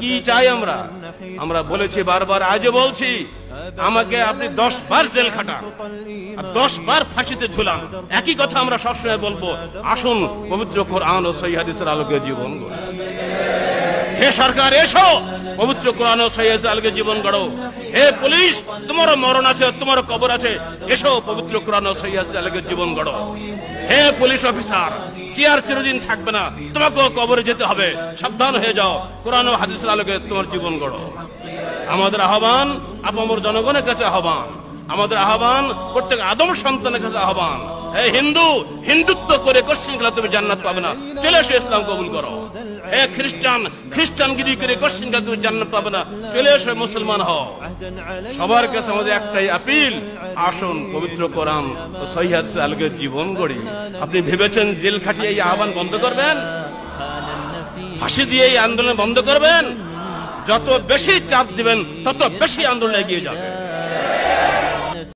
কি চাই আমরা? আমরা বলেছি বারবার, আজও বলছি, আমাকে আপনি 10 বার জেল খাটান আর 10 বার ফাঁসিতে ঝুলান, একই কথা আমরা সবসময় বলবো। আসুন পবিত্র কোরআন ও সহিহ হাদিসের আলোকে জীবন গড়ি। হে সরকার, এসো, পবিত্র কোরআন ও সহিহ হাদিসের আলোকে জীবন গড়ো। হে পুলিশ, তোমারও মরণ আছে, তোমারও কবর আছে, এসো পবিত্র কোরআন ও সহিহ হাদিসের আলোকে জীবন গড়ো। হে পুলিশ অফিসার, চেয়ার চিরদিন থাকবে না, তোমাকেও কবরে যেতে হবে, সাবধান হয়ে যাও, কোরআন ও হাদিসের আলোকে তোমার জীবন গড়ো। আমাদের আহ্বান আপামর জনগণের কাছে আহ্বান, আমাদের আহ্বান প্রত্যেক আদম সন্তানের কাছে আহ্বান। হে হিন্দু, হিন্দুত্ব করে কোশ্চিন গেলে তুমি জান্নাত পাবে না, চলে এসো ইসলাম কবুল করো। হে খ্রিস্টান, খ্রিস্টানগিরি করে কোশ্চিন গেলে তুমি জান্নাত পাবে না, চলে এসো মুসলমান হও। সবার কাছে আমাদের একটাই আপিল, আসুন পবিত্র কোরআন ও সহিহ হাদিসের আলোকে জীবন গড়ি। আপনি ভেবেছেন জেল খাটিয়ে এই আহ্বান বন্ধ করবেন? ফাঁসি দিয়ে এই আন্দোলন বন্ধ করবেন? যত বেশি চাপ দিবেন তত বেশি আন্দোলন এগিয়ে যাবে।